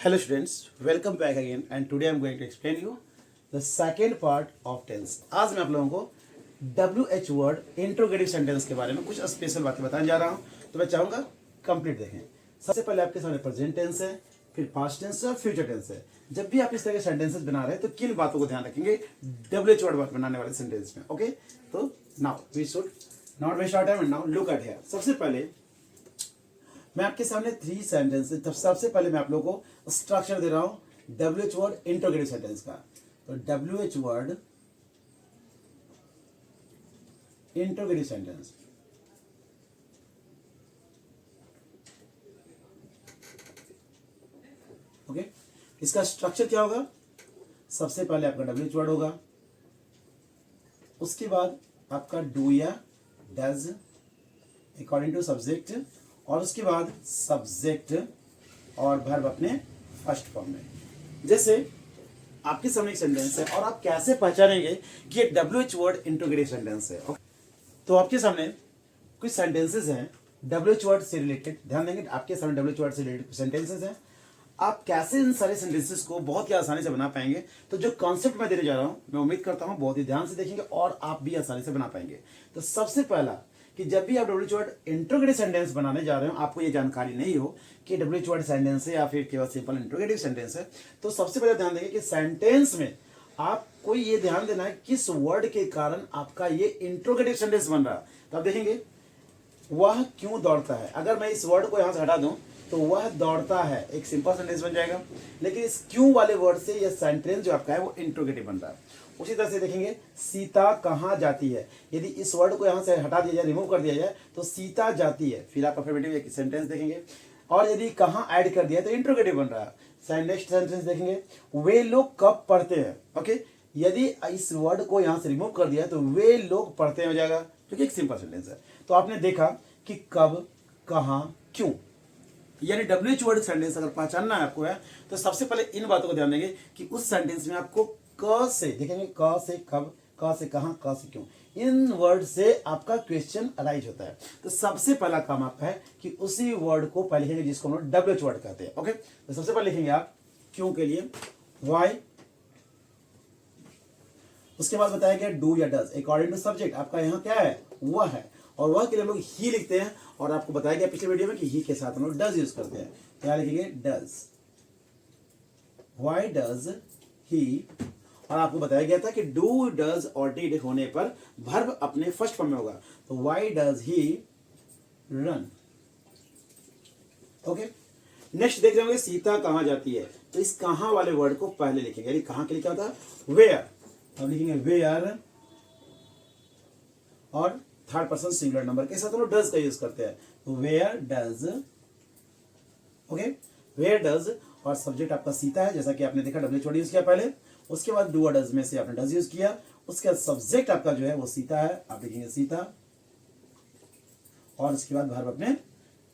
Hello students, welcome back again and today I am going to explain you the second part of tense. आज मैं आप लोगों को WH word interrogative sentence के बारे में कुछ स्पेशल बातें बताने जा रहा हूँ, तो मैं चाहूँगा कंप्लीट देखें। सबसे पहले आपके सामने प्रेजेंट टेंस है, फिर पास्ट टेंस है और फ्यूचर टेंस है। जब भी आप इस तरह के सेंटेंसेस बना रहे हैं तो किन बातों को ध्यान रखेंगे WH वर्ड बनाने वाले सेंटेंस में। ओके, तो now we should not waste our time and now look at here. सबसे पहले मैं आपके सामने 3 सेंटेंसेस, सबसे पहले मैं आप लोगों को स्ट्रक्चर दे रहा हूं WH वर्ड इंट्रोगेटिव सेंटेंस का। तो WH word interrogative sentence, okay, इसका स्ट्रक्चर क्या होगा? सबसे पहले आपका WH वर्ड होगा, उसके बाद आपका डू या डज अकॉर्डिंग टू सब्जेक्ट, और उसके बाद सब्जेक्ट और वर्ब अपने फर्स्ट फॉर्म में। जैसे आपके सामने एक सेंटेंस है और आप कैसे पहचानेंगे कि ये WH वर्ड इंट्रोगेटिव सेंटेंस है। तो आपके सामने कुछ सेंटेंसेस हैं WH वर्ड से रिलेटेड, ध्यान देंगे। आपके सामने WH वर्ड से रिलेटेड सेंटेंसेस हैं। आप कैसे इन सारे सेंटेंसेस को बहुत ही आसानी से बना पाएंगे? तो जो कॉन्सेप्ट मैं देने जा रहा हूं, मैं उम्मीद करता हूं बहुत ही ध्यान से देखेंगे और आप भी आसानी से बना पाएंगे। तो सबसे पहला कि जब भी आप WH वर्ड इंट्रोगेटिव सेंटेंस बनाने जा रहे हो, आपको ये जानकारी नहीं हो कि WH वर्ड सेंटेंस है या फिर केवल सिंपल इंट्रोगेटिव सेंटेंस है, तो सबसे पहले ध्यान देंगे कि सेंटेंस में आपको ये ध्यान देना है किस वर्ड के कारण आपका ये इंट्रोगेटिव सेंटेंस बन रहा है। तो आप देखेंगे वह क्यों दौड़ता है। अगर मैं इस वर्ड को यहां से हटा दूं तो वह दौड़ता है एक सिंपल सेंटेंस बन जाएगा, लेकिन इस क्यों वाले वर्ड से यह सेंटेंस जो आपका है वो इंट्रोगेटिव बन रहा है। उसी तरह से देखेंगे सीता कहाँ जाती है, यदि इस वर्ड को यहां से हटा दिया जाए, रिमूव कर दिया जाए, तो सीता जाती है, फिर आप अफर्मेटिव एक सेंटेंस देखेंगे। और यदि कहाँ ऐड कर दिया तो इंट्रोगेटिव बन रहा है। नेक्स्ट सेंटेंस देखेंगे वे लोग कब पढ़ते हैं। ओके, यदि इस वर्ड को यहां से रिमूव कर दिया तो वे लोग पढ़ते हैं हो जाएगा, क्योंकि एक सिंपल सेंटेंस है। तो आपने देखा कि कब, कहाँ, क्यों, यानी WH वर्ड सेंटेंस अगर पहचानना है आपको है तो सबसे पहले इन बातों को ध्यान देंगे कि उस सेंटेंस में आपको क से देखेंगे, क से कब, क से कहां, क से क्यों, इन वर्ड से आपका क्वेश्चन अराइज होता है। तो सबसे पहला काम आपका है कि उसी वर्ड को पहले लिखेंगे जिसको हम लोग WH वर्ड कहते हैं। ओके, तो सबसे पहले लिखेंगे आप क्यों के लिए वाई, उसके बाद बताया गया डू या डज अकॉर्डिंग टू सब्जेक्ट, आपका यहाँ क्या है, वह है, और वह के लिए हम लोग ही लिखते हैं। और आपको बताया गया पिछले वीडियो में कि ही के साथ हम लोग डज यूज करते हैं। क्या लिखेंगे? डज। व्हाई डज ही, और आपको बताया गया था कि डू, डज और डिड होने पर वर्ब अपने फर्स्ट फॉर्म में होगा। तो why does he run. Okay, next देख रहे होंगे सीता कहां जाती है। तो इस कहां वाले वर्ड को पहले लिखेंगे, यानी कहां के लिए क्या होता है, वेयर। अब लिखेंगे वेयर, और थर्ड पर्सन सिंगुलर नंबर के साथ हम लोग डज का यूज करते हैं। तो where does, okay, where does, और सब्जेक्ट आपका सीता है, जैसा कि आपने देखा WH वर्ड यूज किया पहले। उसके बाद डू और डज में से आपने डज यूज किया। उसके बाद सब्जेक्ट आपका जो है वो सीता है, आप लिखेंगे सीता, और उसके बाद वर्ब अपने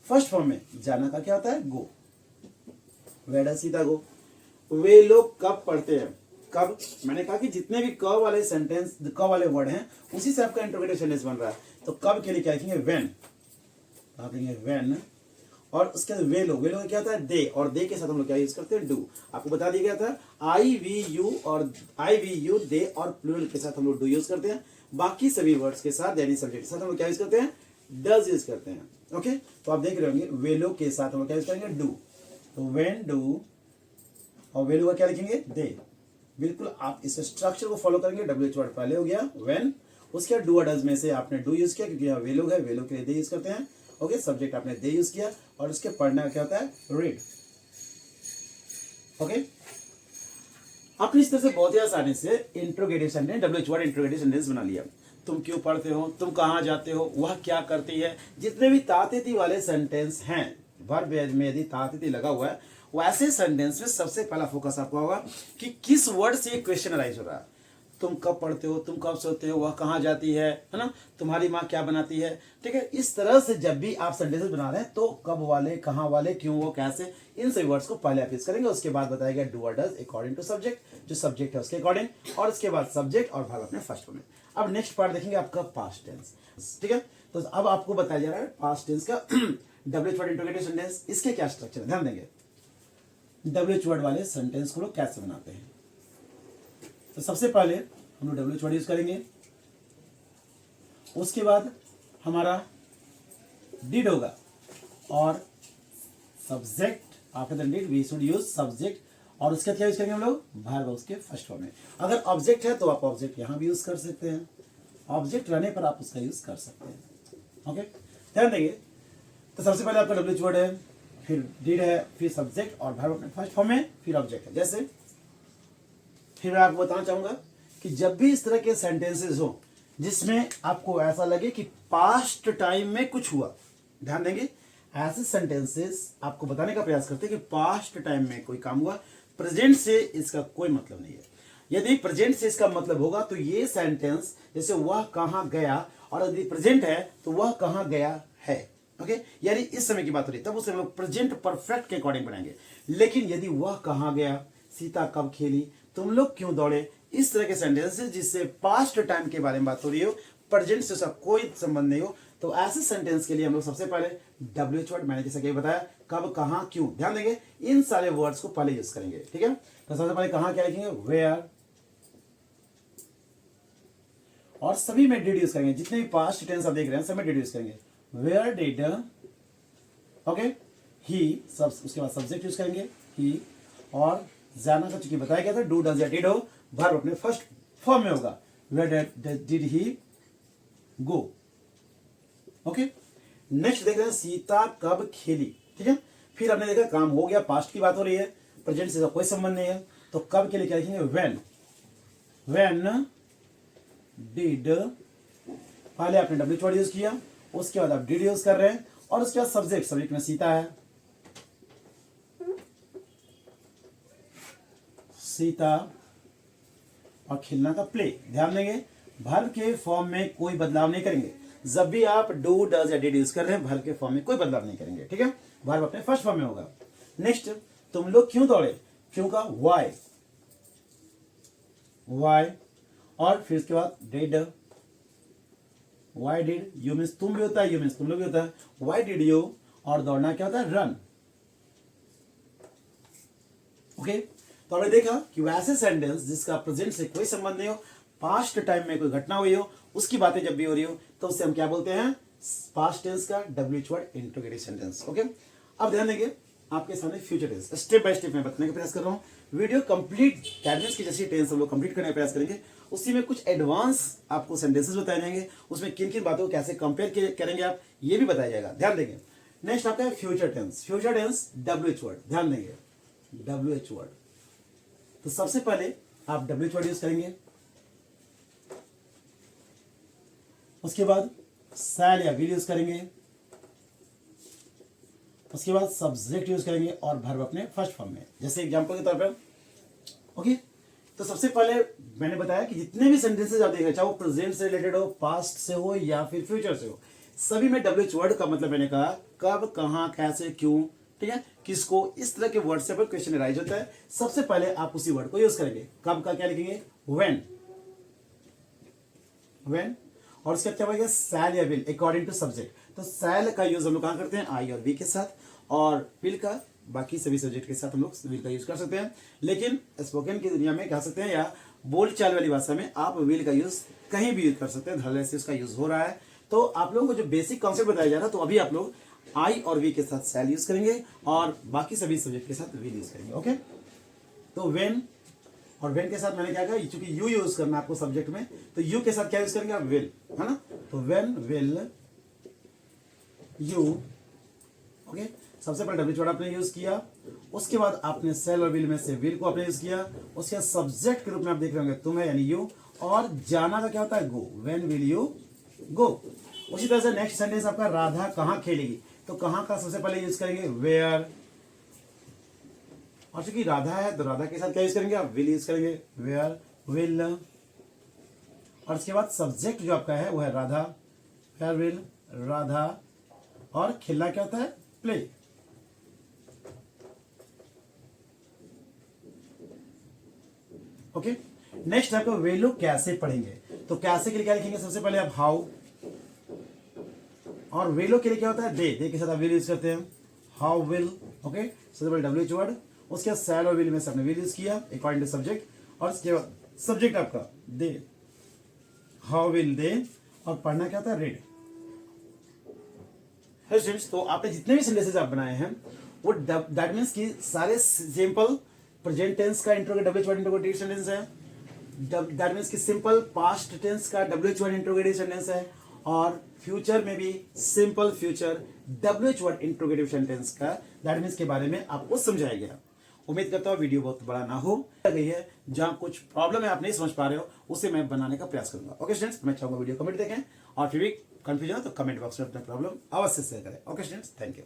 फर्स्ट फॉर्म में, जाना का क्या होता है, गो। वेयर डज सीता गो। वे लोग कब पढ़ते हैं। कब, मैंने कहा कि जितने भी क वाले सेंटेंस, क वाले वर्ड हैं उसी से आपका इंट्रोगेटिव सेंटेंस बन रहा है। तो कब के लिए क्या लिखेंगे, व्हेन, आप लिखेंगे व्हेन। और उसके बाद वे लोग, वे लोग क्या होता है, दे, और दे के साथ हम लोग क्या यूज करते हैं, डू। आपको बता दिया गया था आई वी यू, और आई वी यू, दे और प्लूरल के साथ हम लोग डू यूज करते हैं। बाकी सभी वर्ड्स के साथ यानी सब्जेक्ट के साथ हम लोग क्या यूज करते हैं, डज यूज करते हैं। ओके, तो आप देख रहे होंगे वे लोग के साथ हम लोग क्या यूज करेंगे, डू। तो व्हेन डू, और वे लोग क्या लिखेंगे, दे। बिल्कुल आप इस स्ट्रक्चर को फॉलो करेंगे। WH वर्ड पहले हो गया व्हेन, उसके बाद डू और डज में से आपने डू यूज किया क्योंकि यहाँ वे लोग है, वे लोग के लिए दे यूज करते हैं। ओके, सब्जेक्ट आपने दे यूज किया, और उसके पढ़ने का क्या होता है, रीड। ओके, आपने इस तरह से बहुत ही आसानी से interrogative sentence, WH word interrogative sentence बना लिया। तुम क्यों पढ़ते हो, तुम कहाँ जाते हो, वह क्या करती है, जितने भी तातीती वाले सेंटेंस हैं, वर्ब में यदि तातीती लगा हुआ है, वैसे सेंटेंस में सबसे पहला फोकस आपका होगा कि किस वर्ड से क्वेश्चन अराइज हो रहा है। तुम कब पढ़ते हो, तुम कब सोते हो, वह कहाँ जाती है ना, तुम्हारी माँ क्या बनाती है। ठीक है, इस तरह से जब भी आप सेंटेंसेस बना रहे हैं तो कब वाले, कहाँ वाले, क्यों, वो, कैसे, इन सभी वर्ड्स को पहले आप यूज करेंगे। उसके बाद बताया गया डू और डज अकॉर्डिंग टू सब्जेक्ट, जो सब्जेक्ट है उसके अकॉर्डिंग, और उसके बाद सब्जेक्ट और वर्ब अपने फर्स्ट फॉर्म में। अब नेक्स्ट पार्ट देखेंगे आपका पास्ट टेंस। ठीक है, तो अब आपको बताया जा रहा है पास्ट टेंस का WH वर्ड इंट्रोगेटिव सेंटेंस, इसके क्या स्ट्रक्चर है, ध्यान देंगे। डब्ल्यूएच वर्ड वाले सेंटेंस को लोग कैसे बनाते हैं। तो सबसे पहले हम लोग डब्ल्यूएच वर्ड यूज करेंगे, उसके बाद हमारा डिड होगा और subject, after the did we should use subject, और उसके बाद क्या यूज करेंगे हम लोग, वर्ब उसके फर्स्ट फॉर्म में। अगर ऑब्जेक्ट है तो आप ऑब्जेक्ट यहां भी यूज कर सकते हैं, ऑब्जेक्ट रहने पर आप उसका यूज कर सकते हैं। ओके, ध्यान देंगे। तो सबसे पहले आपका डब्ल्यूएच वर्ड है, फिर डिड है, फिर सब्जेक्ट और वर्ब अपने फर्स्ट फॉर्म में, फिर ऑब्जेक्ट है। जैसे फिर मैं आपको बताना चाहूंगा कि जब भी इस तरह के सेंटेंसेस हो जिसमें आपको ऐसा लगे कि पास्ट टाइम में कुछ हुआ, ध्यान देंगे, ऐसे सेंटेंसेस आपको बताने का प्रयास करते हैं कि पास्ट टाइम में कोई काम हुआ, प्रेजेंट से इसका कोई मतलब नहीं है। यदि प्रेजेंट से इसका मतलब होगा तो ये सेंटेंस जैसे वह कहां गया, और यदि प्रेजेंट है तो वह कहां गया है। ओके, यानी इस समय की बात हो रही है, तब उसे हम लोग प्रेजेंट परफेक्ट के अकॉर्डिंग बनाएंगे। लेकिन यदि वह कहां गया, सीता कब खेली, तुम लोग क्यों दौड़े, इस तरह के सेंटेंसेस जिससे पास्ट टाइम के बारे में बात हो रही हो, प्रेजेंट से उसका कोई संबंध नहीं हो, तो ऐसे सेंटेंस के लिए हम लोग सबसे पहले डब्ल्यूएच वर्ड, मैंने जैसे कि बताया, कब, कहां, क्यों, ध्यान देंगे, इन सारे वर्ड्स को पहले यूज करेंगे। ठीक है, तो सबसे पहले कहां क्या लिखेंगे, वेयर, और सभी में डिड यूज करेंगे, जितने भी पास्ट टेंस आप देख रहे हैं सब में डिड यूज करेंगे। वेयर डिड, ओके, ही, सब, उसके बाद सब्जेक्ट यूज करेंगे ही, और जाना का चूंकि बताया गया था, डू, डज या डिड हो, वर्ब अपने फर्स्ट फॉर्म में होगा, where did he go. Okay, next देख रहे हैं सीता कब खेली। ठीक है, फिर हमने देखा काम हो गया, पास्ट की बात हो रही है, प्रेजेंट से कोई संबंध नहीं है, तो कब के लिए क्या लिखेंगे, व्हेन, व्हेन डिड, पहले आपने डब्ल्यूएच वर्ड यूज किया, उसके बाद आप डिड यूज कर रहे हैं, और उसके बाद सब्जेक्ट, सब्जेक्ट में सीता है, सीता, और खेलना का प्ले। ध्यान देंगे, वर्ब के फॉर्म में कोई बदलाव नहीं करेंगे। जब भी आप डू, डज या डिड यूज कर रहे हैं, वर्ब के फॉर्म में कोई बदलाव नहीं करेंगे। ठीक है, वर्ब अपने फर्स्ट फॉर्म में होगा। नेक्स्ट, तुम लोग क्यों दौड़े, क्यों का वाई, वाई, और फिर उसके बाद did, why did, you means तुम भी होता है, यू मीन्स तुम लोग भी होता है, वाई डिड यू, और दौड़ना क्या होता है, रन। ओके, तो हमने देखा कि वैसे सेंटेंस जिसका प्रेजेंट से कोई संबंध नहीं हो, पास्ट टाइम में कोई घटना हुई हो, उसकी बातें जब भी हो रही हो, तो उससे हम क्या बोलते हैं, पास्ट टेंस का WH word interrogative sentence. Okay, अब ध्यान देंगे, आपके सामने future tense step by step मैं बताने का प्रयास कर रहा हूं। वीडियो कंप्लीट कैडेंस की जैसी टेंस हम लोग कंप्लीट करने का प्रयास करेंगे, उसी में कुछ एडवांस आपको सेंटेंसेस बताए जाएंगे, उसमें किन किन बातों को कैसे कंपेयर करेंगे आप, ये भी बताया जाएगा। ध्यान देंगे। नेक्स्ट आपका है future tense. Future tense WH word, ध्यान देंगे, डब्ल्यूएच वर्ड। तो सबसे पहले आप डब्ल्यूएच वर्ड यूज करेंगे, उसके बाद शैल या विल यूज करेंगे, उसके बाद सब्जेक्ट यूज करेंगे, और वर्ब अपने फर्स्ट फॉर्म में। जैसे एग्जांपल के तौर पर, ओके, तो सबसे पहले मैंने बताया कि जितने भी सेंटेंसेस आप देखें, चाहे वो प्रेजेंट से रिलेटेड हो, पास्ट से हो, या फिर फ्यूचर से हो, सभी में डब्ल्यूएच वर्ड का मतलब मैंने कहा कब, कहां, कैसे, क्यों, ठीक है, किसको, इस तरह के वर्ड से पर क्वेश्चन राइज होता है। सबसे पहले आप उसी वर्ड को यूज करेंगे। कब का क्या लिखेंगे, व्हेन, व्हेन, और उसके बाद क्या बनेगा, शैल या विल, अकॉर्डिंग टू सब्जेक्ट। तो शैल का यूज हम लोग कहां करते हैं, आई और वी के साथ, और विल का बाकी सभी सब्जेक्ट के साथ हम लोग विल का यूज कर सकते हैं। लेकिन स्पोकन की दुनिया में कह सकते हैं, या बोल चाल वाली भाषा में आप विल का यूज कहीं भी यूज कर सकते हैं, धड़ल्ले से उसका यूज हो रहा है। तो आप लोगों को जो बेसिक कॉन्सेप्ट बताया जा रहा है, तो अभी आप लोग आई और वी के साथ शैल यूज करेंगे, और बाकी सभी सब्जेक्ट के साथ विल यूज करेंगे। ओके, तो व्हेन, और व्हेन के साथ मैंने क्या कहा, चूंकि यू यूज करना आपको सब्जेक्ट में, तो यू के साथ क्या यूज करेंगे आप, विल, है ना। तो व्हेन विल यू, ओके, सबसे पहले डब्ल्यूएच वर्ड आपने यूज किया, उसके बाद आपने शैल और विल में से विल को आपने यूज किया, उसके बाद सब्जेक्ट के रूप में आप देख रहे होंगे तुम है यानी यू, और जाना का क्या होता है, गो, व्हेन विल यू गो। उसी तरह से नेक्स्ट सेंटेंस आपका राधा कहां खेलेगी, तो कहां का सबसे पहले यूज करेंगे, वेयर, और चूंकि राधा है तो राधा के साथ क्या यूज करेंगे आप, विल यूज करेंगे, वेयर विल, और उसके बाद सब्जेक्ट जो आपका है वो है राधा, वेयर विल राधा, और खेलना क्या होता है, प्ले। ओके, नेक्स्ट आपको वे लोग कैसे पढ़ेंगे, तो कैसे के लिए क्या लिखेंगे, सबसे पहले आप हाउ, और वे लोग के लिए क्या होता है, दे के साथ आप विल यूज करते हैं, हाउ विल। ओके, सबसे पहले डब्ल्यूएच वर्ड, उसके बाद शैल और विल में से आपने विल यूज किया अकॉर्डिंग टू सब्जेक्ट, और उसके बाद सब्जेक्ट आपका दे, हाउ विल दे, और पढ़ना क्या था, रीड। है स्टूडेंट्स, तो आपने जितने भी सेंटेंसेस आप बनाए हैं वो दैट मीन्स कि सारे सिंपल प्रेजेंट टेंस का इंट्रोगेटिव वर्ड इंट्रोगेटिव सेंटेंस है, दैट मीन्स कि सिंपल पास्ट टेंस का WH वर्ड इंट्रोगेटिव सेंटेंस है, और फ्यूचर में भी simple future WH word interrogative sentence का दैट मीन्स के बारे में आपको समझाया गया। उम्मीद करता हूँ वीडियो बहुत बड़ा ना हो गई है, जहाँ कुछ प्रॉब्लम है आप नहीं समझ पा रहे हो उसे मैं बनाने का प्रयास करूंगा। ओके स्टूडेंट्स, मैं चाहूंगा वीडियो कमेंट देखें, और फिर भी कंफ्यूजन हो तो कमेंट बॉक्स में अपना प्रॉब्लम अवश्य शेयर करें। Okay students, thank you.